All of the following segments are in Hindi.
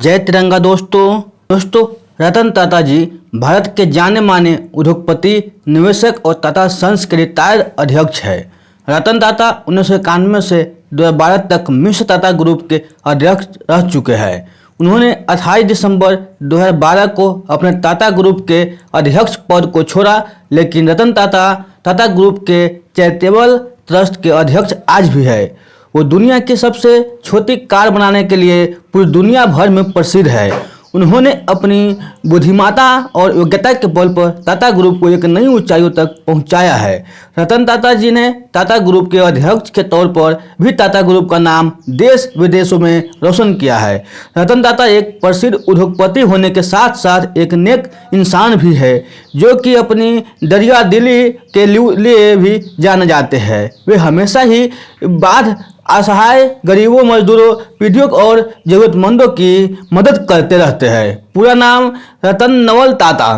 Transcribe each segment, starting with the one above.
जय तिरंगा दोस्तों रतन टाटा जी भारत के जाने माने उद्योगपति, निवेशक और टाटा सन्स के रिटायर्ड अध्यक्ष हैं। रतन टाटा 1991 से 2012 तक मिस्र टाटा ग्रुप के अध्यक्ष रह चुके हैं। उन्होंने 28 दिसंबर 2012 को अपने टाटा ग्रुप के अध्यक्ष पद को छोड़ा, लेकिन रतन टाटा टाटा ग्रुप के चैरिटेबल ट्रस्ट के अध्यक्ष आज भी है। वो दुनिया की सबसे छोटी कार बनाने के लिए पूरी दुनिया भर में प्रसिद्ध है। उन्होंने अपनी बुद्धिमत्ता और योग्यता के बल पर टाटा ग्रुप को एक नई ऊंचाइयों तक पहुंचाया है। रतन टाटा जी ने टाटा ग्रुप के अध्यक्ष के तौर पर भी टाटा ग्रुप का नाम देश विदेशों में रोशन किया है। रतन टाटा एक प्रसिद्ध उद्योगपति होने के साथ साथ एक नेक इंसान भी है, जो कि अपनी दरिया दिली के लिए भी जाने जाते हैं। वे हमेशा ही बाढ़, असहाय, गरीबों, मजदूरों, पीड़ितों और जरूरतमंदों की मदद करते रहते हैं। पूरा नाम रतन नवल टाटा,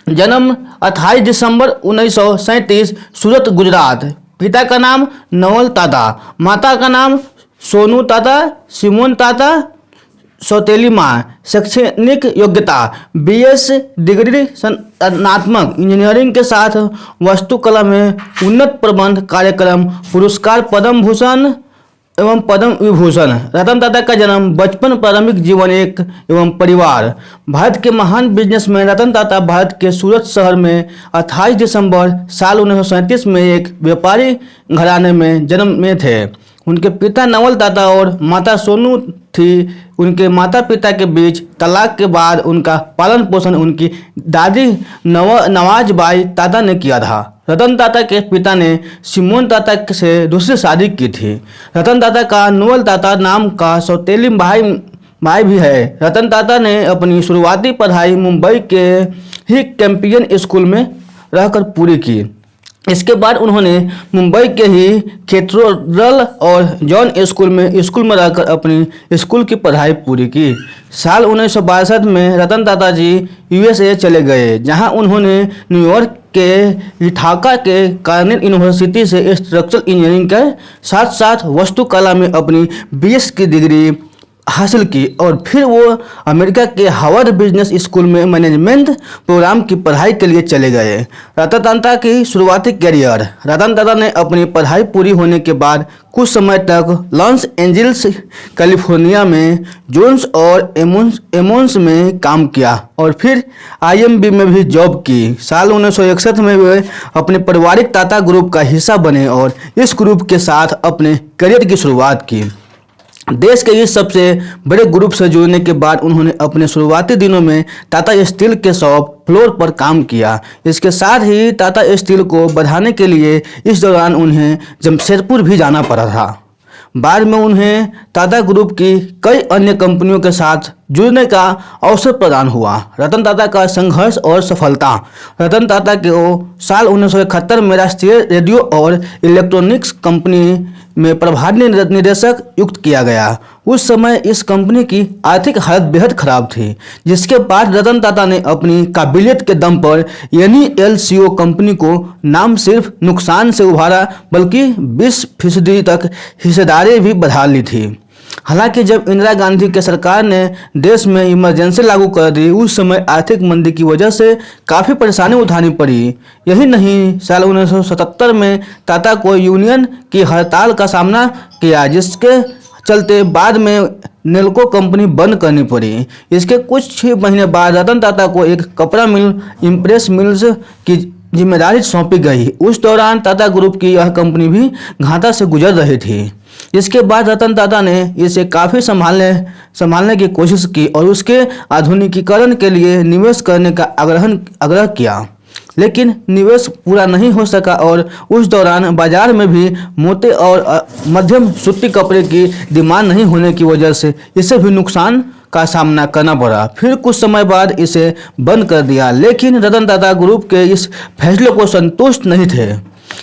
जन्म 28 दिसंबर 1937, सूरत, गुजरात। पिता का नाम नवल टाटा, माता का नाम सोनू टाटा, सिमोन टाटा, सौतेली माँ। शैक्षणिक योग्यता बीएस डिग्री, संरचनात्मक इंजीनियरिंग के साथ वास्तुकला में उन्नत प्रबंध कार्यक्रम, पुरस्कार पद्म भूषण एवं पद्म विभूषण। रतन टाटा का जन्म, बचपन, प्रारंभिक जीवन एवं परिवार। भारत के महान बिजनेसमैन रतन टाटा भारत के सूरत शहर में 28 दिसंबर साल 1937 में एक व्यापारी घराने में जन्मे थे। उनके पिता नवल टाटा और माता सोनू थी। उनके माता पिता के बीच तलाक के बाद उनका पालन पोषण उनकी दादी नवाजबाई टाटा ने किया था। रतन टाटा के पिता ने सिमोन टाटा से दूसरी शादी की थी। रतन टाटा का नवल टाटा नाम का सौतेली भाई भी है। रतन टाटा ने अपनी शुरुआती पढ़ाई मुंबई के ही कैंपियन स्कूल में रहकर पूरी की। इसके बाद उन्होंने मुंबई के ही कैथेड्रल और जॉन स्कूल में रहकर अपनी स्कूल की पढ़ाई पूरी की। साल 1962 में रतन टाटा जी यूएसए चले गए, जहां उन्होंने न्यूयॉर्क के इथाका के कार्नेल यूनिवर्सिटी से स्ट्रक्चरल इंजीनियरिंग के साथ साथ वास्तुकला में अपनी बीएस की डिग्री हासिल की और फिर वो अमेरिका के हार्वर्ड बिजनेस स्कूल में मैनेजमेंट प्रोग्राम की पढ़ाई के लिए चले गए। रतन टाटा की शुरुआती कैरियर। रतन टाटा ने अपनी पढ़ाई पूरी होने के बाद कुछ समय तक लॉस एंजल्स, कैलिफोर्निया में जोन्स और एमोन्स में काम किया और फिर आईएमबी में भी जॉब की। साल 1961 में वे अपने पारिवारिक टाटा ग्रुप का हिस्सा बने और इस ग्रुप के साथ अपने करियर की शुरुआत की। देश के इस सबसे बड़े ग्रुप से जुड़ने के बाद उन्होंने अपने शुरुआती दिनों में टाटा स्टील के शॉप फ्लोर पर काम किया। इसके साथ ही टाटा स्टील को बढ़ाने के लिए इस दौरान उन्हें जमशेदपुर भी जाना पड़ा था। बाद में उन्हें टाटा ग्रुप की कई अन्य कंपनियों के साथ जुड़ने का अवसर प्रदान हुआ। रतन टाटा का संघर्ष और सफलता। रतन टाटा को साल 1971 में राष्ट्रीय रेडियो और इलेक्ट्रॉनिक्स कंपनी में प्रभारी निदेशक नियुक्त किया गया। उस समय इस कंपनी की आर्थिक हालत बेहद खराब थी, जिसके बाद रतन टाटा ने अपनी काबिलियत के दम पर एनईएलसीओ कंपनी को नाम सिर्फ नुकसान से उभारा, बल्कि 20% तक हिस्सेदारी भी बढ़ा ली थी। हालांकि जब इंदिरा गांधी के सरकार ने देश में इमरजेंसी लागू कर दी, उस समय आर्थिक मंदी की वजह से काफ़ी परेशानी उठानी पड़ी। यही नहीं, साल 1977 में टाटा को यूनियन की हड़ताल का सामना किया, जिसके चलते बाद में नेल्को कंपनी बंद करनी पड़ी। इसके कुछ ही महीने बाद रतन टाटा को एक कपड़ा मिल इम्प्रेस मिल्स की जिम्मेदारी सौंपी गई। उस दौरान टाटा ग्रुप की यह कंपनी भी घाटा से गुजर रही थी। इसके बाद रतन टाटा ने इसे काफ़ी संभालने की कोशिश की और उसके आधुनिकीकरण के लिए निवेश करने का आग्रह किया, लेकिन निवेश पूरा नहीं हो सका और उस दौरान बाजार में भी मोटे और मध्यम सूती कपड़े की डिमांड नहीं होने की वजह से इसे भी नुकसान का सामना करना पड़ा। फिर कुछ समय बाद इसे बंद कर दिया, लेकिन रतन टाटा ग्रुप के इस फैसले को संतुष्ट नहीं थे।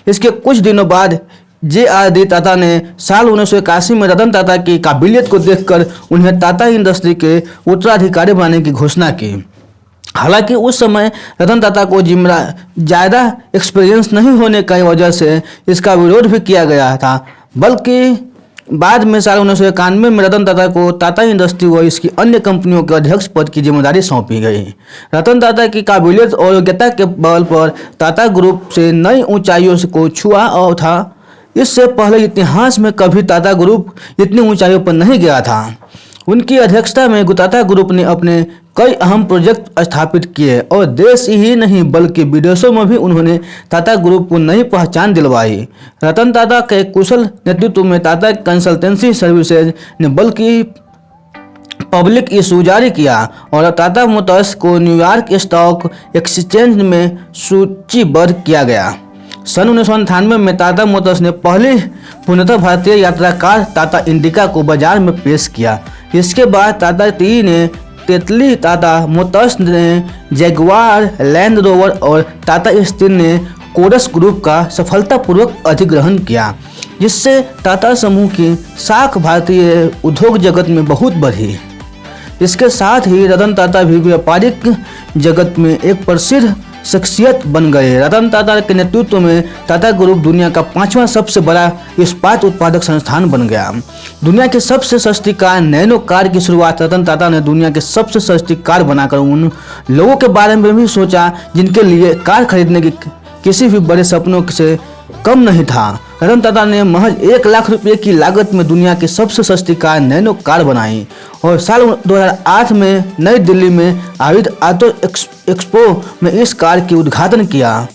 इसके कुछ दिनों बाद जे.आर.डी. टाटा ने साल 1981 में रतन टाटा की काबिलियत को देखकर उन्हें टाटा इंडस्ट्री के उत्तराधिकारी बनाने की घोषणा की। हालांकि उस समय रतन टाटा को ज़्यादा एक्सपीरियंस नहीं होने की वजह से इसका विरोध भी किया गया था, बल्कि बाद में साल 1991 में रतन टाटा को टाटा इंडस्ट्री व इसकी अन्य कंपनियों के अध्यक्ष पद की जिम्मेदारी सौंपी गई। रतन टाटा की काबिलियत और योग्यता के बल पर टाटा ग्रुप से नई ऊंचाइयों को छुआ और था। इससे पहले इतिहास में कभी टाटा ग्रुप इतनी ऊंचाइयों पर नहीं गया था। उनकी अध्यक्षता में टाटा ग्रुप ने अपने कई अहम प्रोजेक्ट स्थापित किए और देश ही नहीं बल्कि विदेशों में भी उन्होंने टाटा ग्रुप को नई पहचान दिलवाई। रतन टाटा के कुशल नेतृत्व में टाटा कंसल्टेंसी सर्विसेज ने बल्कि पब्लिक इशू जारी किया और टाटा मोटर्स को न्यूयॉर्क स्टॉक एक्सचेंज में सूचीबद्ध किया गया। सन 1998 में टाटा मोटर्स ने पहली पूर्णतः भारतीय यात्रा कार टाटा इंडिका को बाजार में पेश किया। इसके बाद टाटा टी ने तेतली, टाटा मोटर्स ने जैगुआर लैंड रोवर और टाटा स्टील ने कोरस ग्रुप का सफलतापूर्वक अधिग्रहण किया, जिससे टाटा समूह की साख भारतीय उद्योग जगत में बहुत बढ़ी। इसके साथ ही रतन टाटा भी व्यापारिक जगत में एक प्रसिद्ध शख्सियत बन गए। रतन टाटा के नेतृत्व में टाटा ग्रुप दुनिया का 5वां सबसे बड़ा इस्पात उत्पादक संस्थान बन गया। दुनिया की सबसे सस्ती कार नैनो कार की शुरुआत रतन टाटा ने दुनिया की सबसे सस्ती कार बनाकर उन लोगों के बारे में भी सोचा जिनके लिए कार खरीदने की किसी भी बड़े सपनों से कम नहीं था। रतन टाटा ने महज 1 लाख रुपये की लागत में दुनिया की सबसे सस्ती कार नैनो कार बनाई और साल 2008 में नई दिल्ली में आयोजित ऑटो एक्सपो में इस कार की उद्घाटन किया।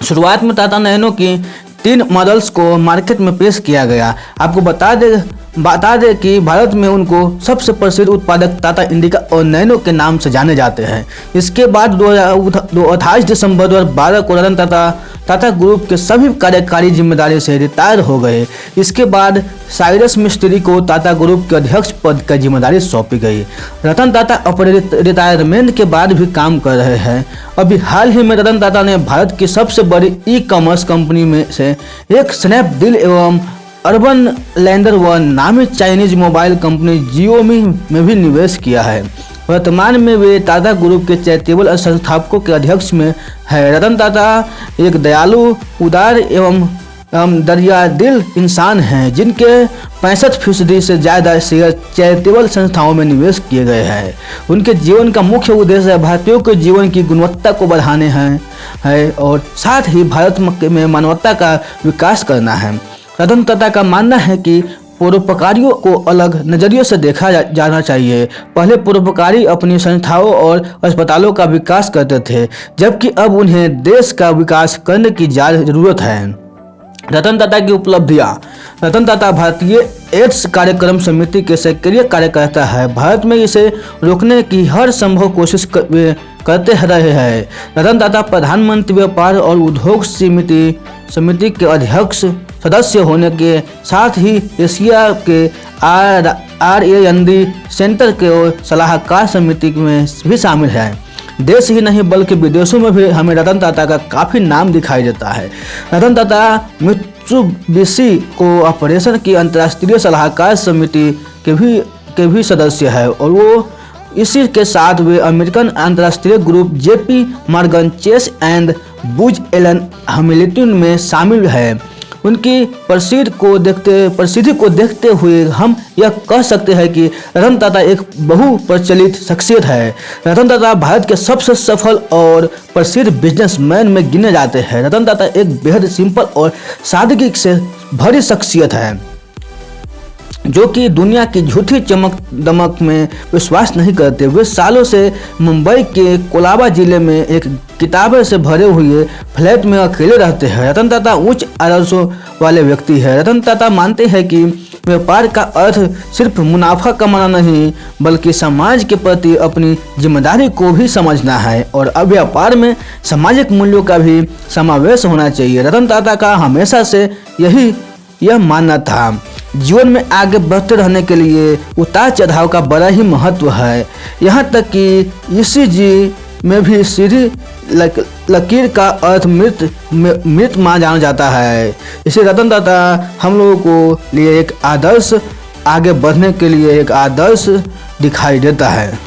शुरुआत में टाटा नैनो की 3 मॉडल्स को मार्केट में पेश किया गया। आपको बता दें कि भारत में उनको सबसे प्रसिद्ध उत्पादक टाटा इंडिका और नैनो के नाम से जाने जाते हैं। इसके बाद 28 दिसंबर 2012 को रतन टाटा ग्रुप के सभी कार्यकारी जिम्मेदारी से रिटायर हो गए। इसके बाद साइरस मिस्त्री को टाटा ग्रुप के अध्यक्ष पद की जिम्मेदारी सौंपी गई। रतन टाटा अपने रिटायरमेंट के बाद भी काम कर रहे हैं। अभी हाल ही में रतन टाटा ने भारत की सबसे बड़ी ई-कॉमर्स कंपनी में से एक स्नैपडील एवं अर्बन लैंडर व नामी चाइनीज मोबाइल कंपनी जियोमी में भी निवेश किया है। वर्तमान में वे टाटा ग्रुप के चैरिटेबल संस्थापकों के अध्यक्ष में है। रतन टाटा एक दयालु, उदार एवं दरियादिल इंसान हैं, जिनके 65% से ज़्यादा शेयर चैरिटेबल संस्थाओं में निवेश किए गए हैं। उनके जीवन का मुख्य उद्देश्य भारतीयों के जीवन की गुणवत्ता को बढ़ाने है और साथ ही भारत में मानवता का विकास करना है। रतन टाटा का मानना है कि परोपकारियों को अलग नज़रिए से देखा जाना चाहिए। पहले परोपकारी अपनी संस्थाओं और अस्पतालों का विकास करते थे, जबकि अब उन्हें देश का विकास करने की ज़रूरत है। रतन टाटा की उपलब्धियाँ। रतन टाटा भारतीय एड्स कार्यक्रम समिति के सक्रिय कार्यकर्ता है। भारत में इसे रोकने की हर संभव कोशिश करते रहे हैं। रतन टाटा प्रधानमंत्री व्यापार और उद्योग समिति के अध्यक्ष सदस्य होने के साथ ही एशिया के RAND सेंटर के सलाहकार समिति में भी शामिल है। देश ही नहीं बल्कि विदेशों में भी हमें रतन टाटा का काफ़ी नाम दिखाई देता है। रतन टाटा मित्सुबिशी कॉर्पोरेशन की अंतर्राष्ट्रीय सलाहकार समिति के भी सदस्य है और वो इसी के साथ वे अमेरिकन अंतर्राष्ट्रीय group JP Morgan Chase and Booz Allen Hamilton में शामिल है। उनकी प्रसिद्धि को देखते हुए हम यह कह सकते हैं कि रतन टाटा एक बहुप्रचलित शख्सियत है। रतन टाटा भारत के सबसे सफल और प्रसिद्ध बिजनेसमैन में गिने जाते हैं। रतन टाटा एक बेहद सिंपल और सादगी से भरी शख्सियत है, जो कि दुनिया की झूठी चमक दमक में विश्वास नहीं करते। वे सालों से मुंबई के कोलाबा जिले में एक किताबें से भरे हुए फ्लैट में अकेले रहते हैं। रतन टाटा उच्च आदर्शों वाले व्यक्ति है। रतन टाटा मानते हैं कि व्यापार का अर्थ सिर्फ मुनाफा कमाना नहीं बल्कि समाज के प्रति अपनी जिम्मेदारी को भी समझना है और अब व्यापार में सामाजिक मूल्यों का भी समावेश होना चाहिए। रतन टाटा का हमेशा से यह मानना था। जीवन में आगे बढ़ते रहने के लिए उतार चढ़ाव का बड़ा ही महत्व है। यहाँ तक कि ECG में भी सीधी लकीर का अर्थ मृत मान जाना जाता है। इसे रतन टाटा हम लोगों को लिए एक आदर्श, आगे बढ़ने के लिए एक आदर्श दिखाई देता है।